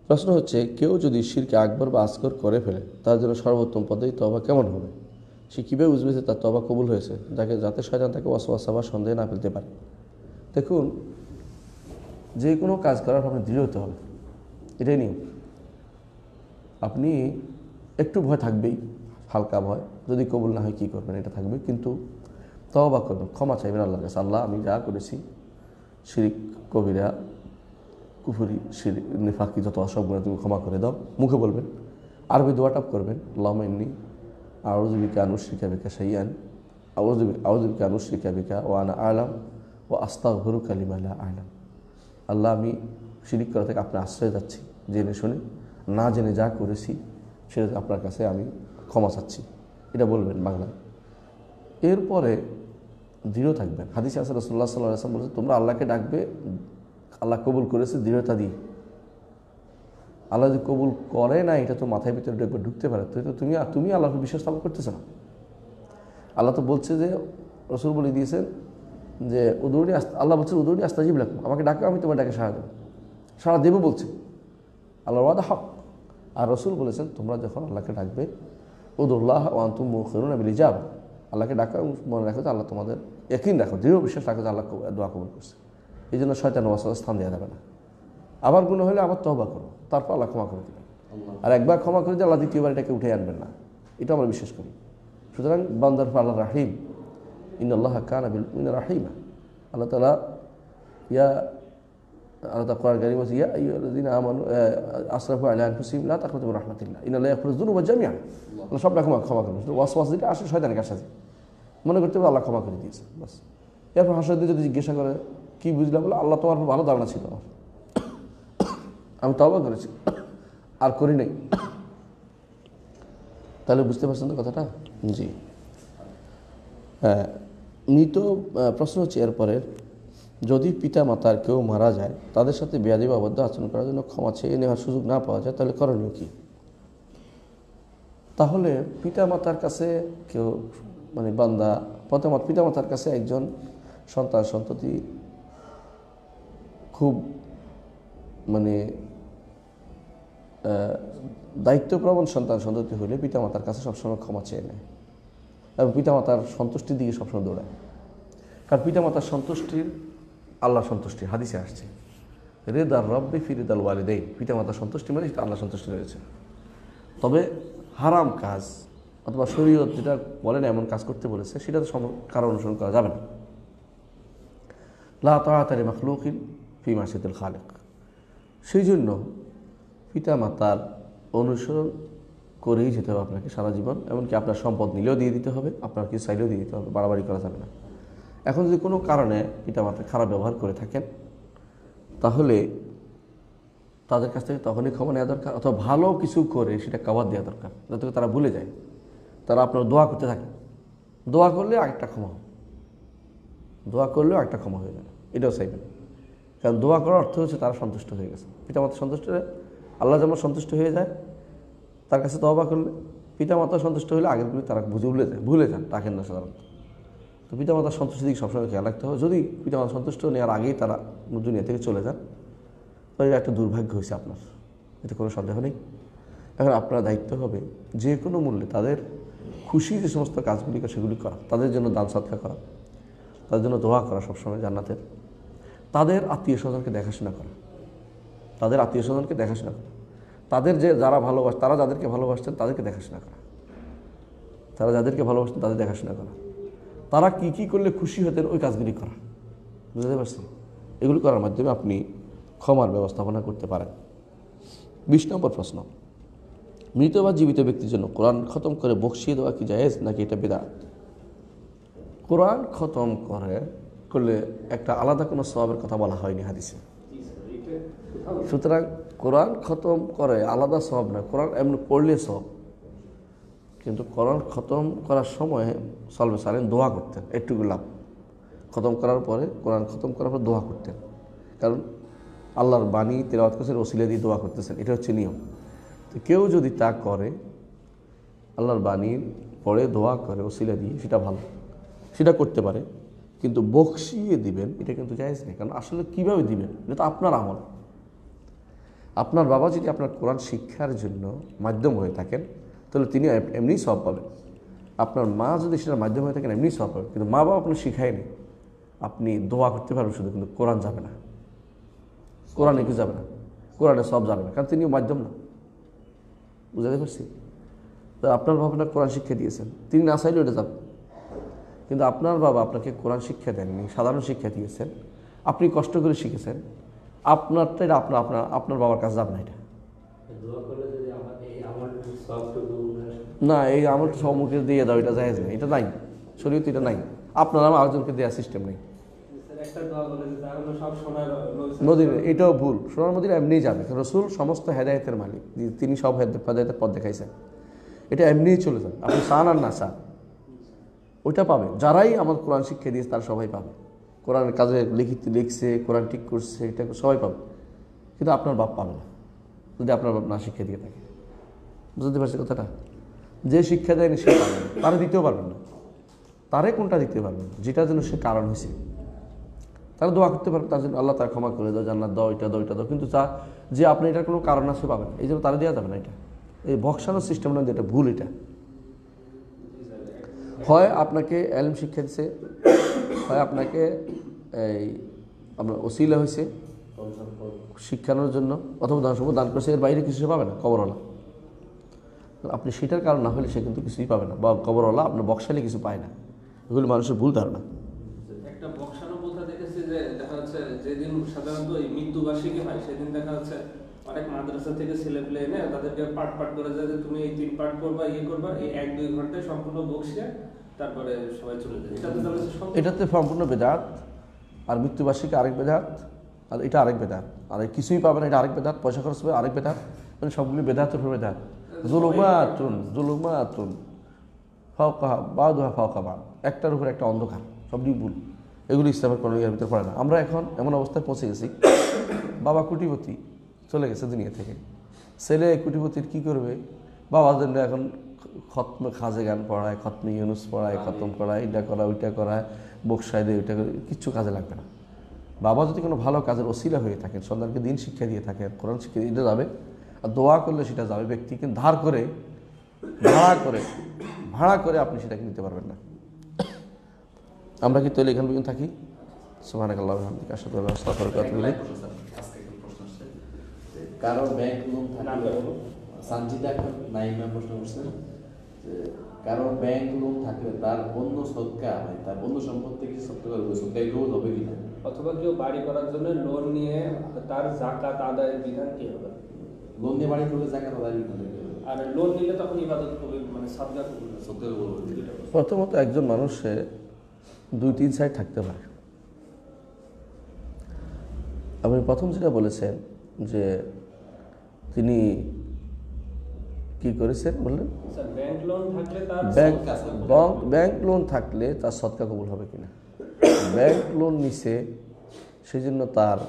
প্রশ্ন হচ্ছে, কেউ যদি শিরকে আকবর বা আসগর করে ফেলে, তার জন্য সর্বোত্তম পদ্ধতি তওবা কেমন হবে? সে কীভাবে বুঝবে যে তার তওবা কবুল হয়েছে, যাতে শয়তান তাকে ওয়াসওয়াসা বা সন্দেহে না ফেলতে পারে? দেখুন, যে কোনো কাজ করার আপনি দৃঢ় হতে হবে, এটাই নিয়ম। আপনি একটু ভয় থাকবেই, হালকা ভয়, যদি কবুল না হয় কী করবেন এটা থাকবে, কিন্তু তওবা করবেন, ক্ষমা চাইবেন আল্লাহর কাছে। আল্লাহ, আমি যা করেছি শিরিক কবিরা, কুফরি, শিরিক, নিফাকি, যত অসবগুলো তুমি ক্ষমা করে দাও, মুখে বলবেন। আরবি দোয়াটা করবেন, আল্লাহুম্মা ইন্নী আউযু বিকা আন উশরিকা বিকা শাইআন, আউযু বিকা আন উশরিকা বিকা ওয়া আনা আ'লাম ওয়া আস্তাগফিরুকা লিমা লা আ'লাম। আল্লাহ, আমি শিরিক করা থেকে আপনার আশ্রয় যাচ্ছি, জেনে শুনে না জেনে যা করেছি সেটা আপনার কাছে আমি ক্ষমা চাচ্ছি, এটা বলবেন বাংলায়। এরপরে দৃঢ় থাকবেন। হাদিসে আছে রাসূলুল্লাহ সাল্লাল্লাহু আলাইহি ওয়াসাল্লাম বলেছে, তোমরা আল্লাহকে ডাকবে, আল্লাহ কবুল করেছে দৃঢ়তা দিয়ে। আল্লাহ যদি কবুল করে না, এটা তো মাথায় ভিতরে ঢুকতে পারে, তো তুমি আল্লাহকে বিশ্বাস স্থাপন করতেছ না। আল্লাহ তো বলছে যে, রাসূল বলে দিয়েছেন যে আল্লাহ বলছে উদুনি আস্তাজিব লাকুম, আমাকে ডাকো আমি তোমার ডাকে সাড়া দেবো, সাড়া দেবো বলছে। আল্লাহর ওয়াদা হক। আর রাসূল বলেছেন, তোমরা যখন আল্লাহকে ডাকবে, উদুল্লাহ ওয়া আনতুম মুখিরুনা বিল ইজাবা, আল্লাহকে ডাকো এবং মনে রাখো যে আল্লাহ তোমাদের ইয়াকিন রাখো, দৃঢ় বিশ্বাস রাখো যে আল্লাহ দোয়া কবুল করছে। এই জন্য শয়তান ওয়াসওয়াসা স্থান দেওয়া যাবে না। আবার গুনাহ হলে আবার তওবা করো, তারপর আল্লাহ ক্ষমা করে দেবেন। আর একবার ক্ষমা করে দিয়ে আল্লাহ দ্বিতীয়বার এটাকে উঠে আনবেন না, এটা আমরা বিশ্বাস করি। সুতরাং বান্দার পর আল্লাহ রাহিম, ইন্নাল্লাহা কানা বিল মুমিনিনা রাহিমা। আল্লাহ তাআলা আল্লাহ কোরআন কারীমে বলেছে, ইয়া আইয়ুহাল্লাযীনা আমানু আসরাফু আলা আনফুসিহিম লা তাকনাতু মির রাহমাতিল্লাহ ইন্নাল্লাহা ইয়াগফিরুয যুনুবা জামিআন। আল্লাহ সব ক্ষমা করবেন। ওয়াসওয়াস দিলে আসলে শয়তানের কাছে মনে করতে হবে আল্লাহ ক্ষমা করে দিয়েছে, বাস। এরপর হাসর দিয়ে যদি জিজ্ঞাসা করে কি বুঝলাম, বলে আল্লাহ তোমার উপর ভালো ধারণা ছিল, আমি তওবা করেছি আর করি নাই। তাহলে বুঝতে পারছেন তো কথাটা? জি হ্যাঁ। মৃত প্রশ্ন হচ্ছে এরপরে, যদি পিতা মাতার কেউ মারা যায়, তাদের সাথে বেয়াদবি বা অবাধ্য আচরণ করার জন্য ক্ষমা চেয়ে নেওয়ার সুযোগ না পাওয়া যায়, তাহলে করণীয় কি? তাহলে পিতা মাতার কাছে কেউ, মানে বান্দা পিতা মাতার কাছে একজন সন্তান সন্ততি খুব মানে দায়িত্বপ্রবণ সন্তান সন্ততি হলে পিতামাতার কাছে সবসময় ক্ষমা চেয়ে নেয় এবং পিতামাতার সন্তুষ্টির দিকে সবসময় দৌড়ায়। কারণ পিতামাতার সন্তুষ্টির আল্লাহ সন্তুষ্টি হাদিসে আসছে, রেদার রব্বি ফি রিদাল ওয়ালিদাইন, পিতামাতার সন্তুষ্টি মানে সেটা আল্লাহ সন্তুষ্টি রয়েছে। তবে হারাম কাজ অথবা শরীয়ত যেটা বলে না এমন কাজ করতে বলেছে, সেটা তো কারণ অনুসরণ করা যাবে না। লা তাআতা লি মাখলুকিন ফি মাসিয়াতিল খালিক। সেই জন্য পিতামাতার অনুসরণ করেই যেতে হবে আপনাকে সারা জীবন। এমনকি আপনার সম্পদ নিলেও দিয়ে দিতে হবে, আপনার কিছু চাইলেও দিয়ে দিতে হবে, বাড়াবাড়ি করা যাবে না। এখন যদি কোনো কারণে পিতামাতা খারাপ ব্যবহার করে থাকেন, তাহলে তাদের কাছ থেকে তখনই ক্ষমা নেওয়া দরকার, অথবা ভালো কিছু করে সেটা কভার দেওয়া দরকার, যাতে তারা ভুলে যায়। তারা আপনার দোয়া করতে থাকে, দোয়া করলে আরেকটা ক্ষমা হবে, দোয়া করলেও একটা ক্ষমা হয়ে যাবে, এটাও চাইবেন। কারণ দোয়া করার অর্থ হচ্ছে তারা সন্তুষ্ট হয়ে গেছে। পিতামাতা সন্তুষ্ট হয়ে আল্লাহ যেমন সন্তুষ্ট হয়ে যায়, তার কাছে তওবা করলে পিতামাতা সন্তুষ্ট হলে আগেরগুলি তারা ভুলে যান, রাখেন না সাধারণত। তো পিতামাতার সন্তুষ্টির দিকে সবসময় খেয়াল রাখতে হবে। যদি পিতামাতা সন্তুষ্ট নেওয়ার আগেই তারা দুনিয়া থেকে চলে যান, তাহলে এটা একটা দুর্ভাগ্য হয়েছে আপনার, এতে কোনো সন্দেহ নেই। এখন আপনার দায়িত্ব হবে যে কোনো মূল্যে তাদের খুশি যে সমস্ত কাজগুলি সেগুলি করা, তাদের জন্য দান সদকা করা, তাদের জন্য দোয়া করা সবসময় জান্নাতের, তাদের আত্মীয় স্বজনকে দেখাশোনা করা, তাদের আত্মীয় স্বজনকে দেখাশোনা করা, তাদের যারা ভালোবাসে, তারা যাদেরকে ভালোবাসতেন তাদেরকে দেখাশোনা করা, তারা যাদেরকে ভালোবাসতেন তাদের দেখাশোনা করা, তারা কি কি করলে খুশি হতেন ওই কাজগুলি করা। বুঝতে পারছি? এগুলি করার মাধ্যমে আপনি ক্ষমার ব্যবস্থাপনা করতে পারেন। 20 নম্বর প্রশ্ন, মৃত বা জীবিত ব্যক্তির জন্য কোরআন খতম করে বকশিয়ে দেওয়া কি জায়েজ নাকি এটা বিদআত? কোরআন খতম করলে একটা আলাদা কোনো সওয়াবের কথা বলা হয়নি হাদিসে। সুতরাং কোরআন খতম করে আলাদা সওয়াব না, কোরআন এমনি পড়লে সওয়াব। কিন্তু কোরআন খতম করার সময় সালবে সালেন দোয়া করতেন, একটুকু লাভ। খতম করার পরে, কোরআন খতম করার পর দোয়া করতেন, কারণ আল্লাহর বাণী তেলাওয়াত করছেন, ওসিলা দিয়ে দোয়া করতেছেন, এটা হচ্ছে নিয়ম। তো কেউ যদি তা করে, আল্লাহর বাণীর পরে দোয়া করে ওসিলা দিয়ে, সেটা ভালো, সেটা করতে পারে। কিন্তু বকশিয়ে দিবেন এটা কিন্তু জায়েজ নেই, কারণ আসলে কীভাবে দিবেন, এটা তো আপনার আমল। আপনার বাবা যদি আপনার কোরআন শিক্ষার জন্য মাধ্যম হয়ে থাকেন তাহলে তিনি এমনিই সওয়াব পাবেন। আপনার মা যদি সেটার মাধ্যম হয়ে থাকেন এমনিই সওয়াব পাবেন। কিন্তু মা বাবা আপনার শিখায়নি, আপনি দোয়া করতে পারবেন শুধু, কিন্তু কোরআন যাবে না, কোরআনে কি যাবে না, কোরআনে সব যাবে না, কারণ তিনিও মাধ্যম না। বুঝতে পারছি? তো আপনার বাবা আপনার কোরআন শিক্ষা দিয়েছেন, তিনি না চাইলেও এটা যাবে। কিন্তু আপনার বাবা আপনাকে কোরআন শিক্ষা দেননি, সাধারণ শিক্ষা দিয়েছেন, আপনি কষ্ট করে শিখেছেন, আপনারটা এটা আপনার বাবার কাছে যাবে না। এটা না, এই আমার সম্মুখে দিয়ে দাও, এটা জায়েজ নেই, এটা নাই, শরীয়তে এটা নাই। আপনার আমার আরেকজনকে দেওয়ার সিস্টেম নেই। নদীর এটাও ভুল, সোনার মদিনা এমনিই যাবে। রসুল সমস্ত হেদায়েতের মালিক, তিনি সব হেদায়েতের পথ দেখাইছেন, এটা এমনিই চলে যাবে। আপনি চান আর না চান ওইটা পাবে। যারাই আমার কোরআন শিক্ষা দিয়েছে তারা সবাই পাবে, কোরআনের কাজে লিখছে, কোরআন ঠিক করছে, এটা সবাই পাবে। কিন্তু আপনার বাপ পাবে না, যদি আপনার বাপ না শিক্ষা দিয়ে থাকে। বুঝতে পারছি কথাটা? যে শিক্ষা দেয়নি সে পাবে না, তারা দিতেও পারবেন না, তারে কোনটা দিতে পারবেন না, যেটার জন্য সে কারণ হয়েছে। তারা দোয়া করতে পারবে তার জন্য, আল্লাহ তার ক্ষমা করে দাও, জান্নাত দাও, এটা দাও, এটা দাও। কিন্তু যে আপনি এটার কোনো কারণ আছে পাবেন, এই জন্য তারা দেওয়া যাবে না। এটা এই ভক্সানোর সিস্টেম না, যেটা ভুল। এটা হয় আপনাকে এলম শিক্ষা দিচ্ছে, হয় আপনাকে এই আপনার ওসিলা হয়েছে শিক্ষানোর জন্য, অথবা দান সম্পদ দান করেছে, এর বাইরে কিছু সে পাবে না কবরওয়ালা। আপনি সেটার কারণ না হলে সে কিন্তু কিছুই পাবে না, বা কবরওয়ালা আপনার বক্সালে কিছু পায় না। এগুলো মানুষের ভুল ধারণা। একটা বক্সানো প্রথা দেখেছি যে দেখা যাচ্ছে যেদিন সাধারণত এই মৃত্যুবার্ষিকী হয় সেদিন দেখা যাচ্ছে অনেক মাদ্রাসা থেকে ছেলে পেলে এনে তাদেরকে পাঠ করে যায় যে তুমি এই 3 পাঠ করবা, করবা, এই 1-2 ঘন্টায় সম্পূর্ণ বক্সিয়ে তারপরে সবাই চলে যায়। এটাতে সম্পূর্ণ বেদাত, আর মৃত্যুবার্ষিকী আরেক বেদাত, আর এটা আরেক বেদাত। আর কিছুই পাবে না, এটা আরেক বেদাত। পয়সা খরচ হবে আরেক বেদাত, মানে সবগুলি বেদাতের উপর বেদাত। জুলুমাতুন ফাওকা বাদুহা ফাওকা বাদ, একটার উপর একটা অন্ধকার, সবই ভুল। এগুলি ইসলামের কোনো ইয়ার ভিতরে পড়ে না। আমরা এখন এমন অবস্থায় পৌঁছে গেছি, বাবা কোটিপতি চলে গেছে দুনিয়া থেকে, ছেলে কোটিপতির কি করবে? বাবার জন্য এখন খতমে খাজে গান পড়ায়, খতমে ইউনুস পড়ায়, খতম করায়, এটা করা ওইটা করায়, বকশায় দেয়, ওইটা করে, কিচ্ছু কাজে লাগবে না। বাবা যদি কোনো ভালো কাজের ওসিলা হয়ে থাকেন, সন্তানকে দিন শিক্ষা দিয়ে থাকেন, কোরআন শিক্ষা দিয়ে, এটা যাবে। আর দোয়া করলে সেটা যাবে। ব্যক্তি কিন্তু ধার করে, ভাড়া করে আপনি সেটাকে নিতে পারবেন না। আমরা কি তাহলে এখান পর্যন্ত থাকি? সুবহানাকাল্লাহু ওয়া বিহামদিকা আশহাদু আল্লা ইলাহা ইল্লা আনতা আস্তাগফিরুকা ওয়া আতুবু ইলাইক। কারো ব্যাংক লোন থাকলে, সানজিদা নাইমা প্রশ্ন করছেন, কারো ব্যাংক লোন থাকলে তার অন্য সদকা হয়, তার অন্য সম্পত্তি কিছু সদকা করবে, সদকা গ্রহণ হবে কিনা? অথবা কেউ বাড়ি করার জন্য লোন নিয়ে তার যাকাত আদায়ের বিধান কি হবে? লোন নিয়ে বাড়ি করলে যাকাত আদায়ের বিধান কি হবে? আর লোন নিলে তখন ইবাদত করবে, মানে সাদকা করবে, সদকা করবে। প্রথমত একজন মানুষের 2-3 সাইড থাকতে পারে। আপনি প্রথম যেটা বলেছেন যে তিনি কি করেছেন বললেন, ব্যাংক লোন থাকলে তার ব্যাংক লোন থাকলে তার সদকা কবুল হবে কিনা। ব্যাংক লোন নিছে, সেই জন্য তার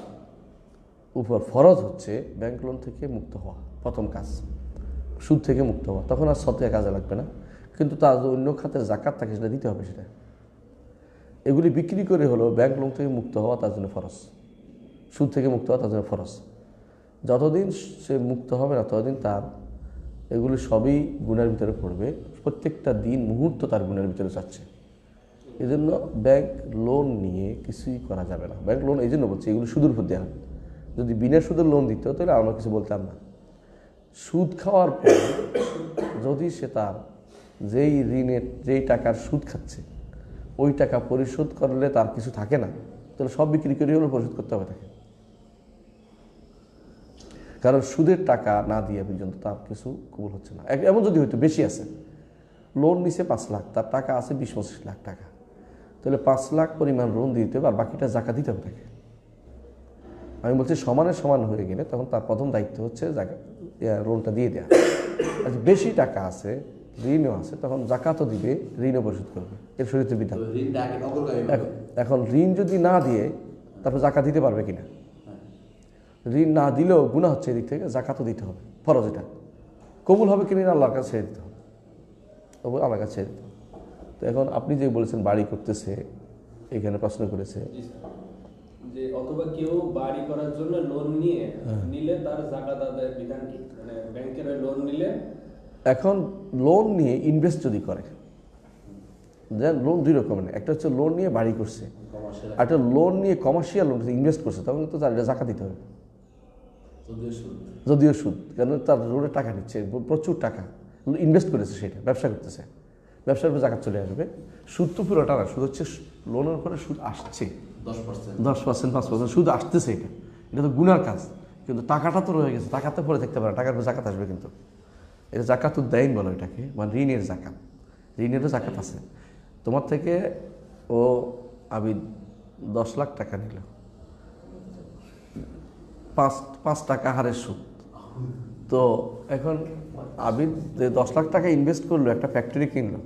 উপর ফরজ হচ্ছে ব্যাংক লোন থেকে মুক্ত হওয়া, প্রথম কাজ সুদ থেকে মুক্ত হওয়া। তখন আর সদকা কাজে লাগবে না, কিন্তু তার যে অন্য খাতের জাকাত থাকে সেটা দিতে হবে। সেটা এগুলি বিক্রি করে হলো ব্যাংক লোন থেকে মুক্ত হওয়া তার জন্য ফরজ, সুদ থেকে মুক্ত হওয়া তার জন্য ফরজ। যতদিন সে মুক্ত হবে না ততদিন তার এগুলি সবই গুণের ভিতরে পড়বে। প্রত্যেকটা দিন মুহূর্ত তার গুণের ভিতরে যাচ্ছে। এই জন্য ব্যাংক লোন নিয়ে কিছুই করা যাবে না। ব্যাংক লোন এই জন্য বলছে এগুলো সুদের উপর দেওয়া হয়। যদি বিনা সুদের লোন দিত তাহলে আমরা কিছু বলতাম না। সুদ খাওয়ার পর যদি সে তার যেই টাকার সুদ খাচ্ছে ওই টাকা পরিশোধ করলে তার কিছু থাকে না, তাহলে সব বিক্রি করে হলেও পরিশোধ করতে হবে তাকে। কারণ সুদের টাকা না দিয়ে পর্যন্ত তার কিছু কবুল হচ্ছে না। এমন যদি হয়তো বেশি আছে, লোন নিছে 5 লাখ, তার টাকা আছে 20-25 লাখ টাকা, তাহলে 5 লাখ পরিমাণ লোন দিতে হবে আর বাকিটা জাকাত দিতে হবে তাকে। আমি বলছি সমানে সমান হয়ে গেলে তখন তার প্রথম দায়িত্ব হচ্ছে লোনটা দিয়ে দেওয়া। আর বেশি টাকা আছে, ঋণও আছে, তখন জাকাতও দিবে, ঋণও পরিশোধ করবে। এর শরীয়তের বিধান। এখন ঋণ যদি না দিয়ে তারপর জাকাত দিতে পারবে কিনা? ঋণ না দিলেও গুনাহ হচ্ছে এদিক থেকে, জাকাতও দিতে হবে, ফরজ। এটা কবুল হবে কিনা আল্লাহর কাছে ছেড়ে দিতে হবে, আল্লাহর কাছে ছেড়ে দিতে হবে। তো এখন আপনি যে বলেছেন বাড়ি করতেছে, এখানে প্রশ্ন করেছে যে অথবা কেউ বাড়ি করার জন্য লোন নিলে তার যাকাত আদায়ের বিধান কি? মানে ব্যাংকের লোন নিলে, এখন লোন নিয়ে ইনভেস্ট যদি করে, লোন দুই রকমের, একটা হচ্ছে লোন নিয়ে বাড়ি করছে, একটা লোন নিয়ে কমার্শিয়াল লোন ইনভেস্ট করছে, তখন তো তার জাকাত দিতে হবে, যদিও সুদ। কেন তার লোনের টাকা নিচ্ছে, প্রচুর টাকা ইনভেস্ট করেছে, সেটা ব্যবসা করতেছে, ব্যবসার উপর জাকাত চলে আসবে। সুদ তো পুরোটা না, সুদ হচ্ছে লোনের উপরে সুদ আসছে 10%, 5% সুদ আসতেছে, এটা তো গুনার কাজ, কিন্তু টাকাটা তো রয়ে গেছে, টাকাতে পরে থাকতে পারে, টাকার উপর জাকাত আসবে। কিন্তু এটা জাকাতুদ দাইন বলো এটাকে, মানে ঋণের জাকাত, ঋণেরও জাকাত আছে। তোমার থেকে ও আবিদ 10 লাখ টাকা নিল, 5 টাকা হারের সুদ। তো এখন আবিদ যে 10 লাখ টাকা ইনভেস্ট করলো, একটা ফ্যাক্টরি কিনলো,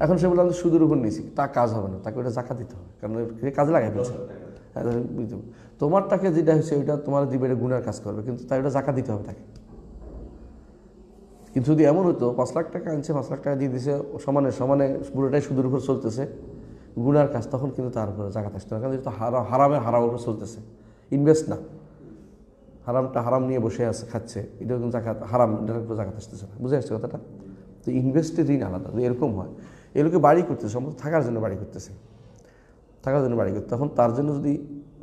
এখন সে বললো আমি সুদের উপর নিয়েছি, তা কাজ হবে না, তাকে ওটা জাকাত দিতে হবে, কারণ কাজে লাগাই ফেলছে। তোমার টাকা যেটা হচ্ছে ওইটা তোমার দিবে, এটা গুনার কাজ করবে, কিন্তু তাই ওটা জাকাত দিতে হবে তাকে। কিন্তু যদি এমন হতো 5 লাখ টাকা আনছে, 5 লাখ টাকা দিয়ে দিছে, সমানে সমানে পুরোটাই সুদের উপর চলতেছে, গুনার কাজ, তখন কিন্তু তার উপরে জাকাত আসতে হবে। কারণ যেহেতু হারামের উপর চলতেছে, ইনভেস্ট না, হারাম নিয়ে বসে আছে, খাচ্ছে, এটা কিন্তু জাকাত, হারাম, এটার উপর জাকাত আসতেছে না। বুঝে আসছে কথাটা? তো ইনভেস্টের ঋণ আলাদা, এরকম হয়। এগুলোকে বাড়ি করতেছে, সম্ভবত থাকার জন্য বাড়ি করতেছে, তখন তার জন্য যদি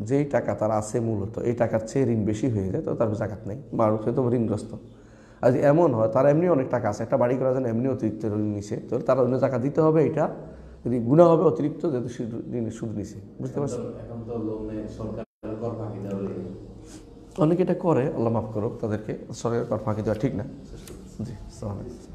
যেই টাকা তার আছে মূলত এই টাকার চেয়ে ঋণ বেশি হয়ে যায়, তো তার জাকাত নেই, মানুষ তো ঋণগ্রস্ত। আর এমন হয় তার এমনি অনেক টাকা আছে, একটা বাড়ি করার জন্য এমনি অতিরিক্ত ঋণ নিছে, তো তার অন্য টাকা দিতে হবে, এটা যদি গুনাহ হবে অতিরিক্ত, যেহেতু ঋণের সুদ নিছে। বুঝতে পারছি? অনেকে এটা করে, আল্লাহ মাফ করুক তাদেরকে, সরকারের কর ফাঁকি দেওয়া ঠিক না। জি, আসসালামু আলাইকুম।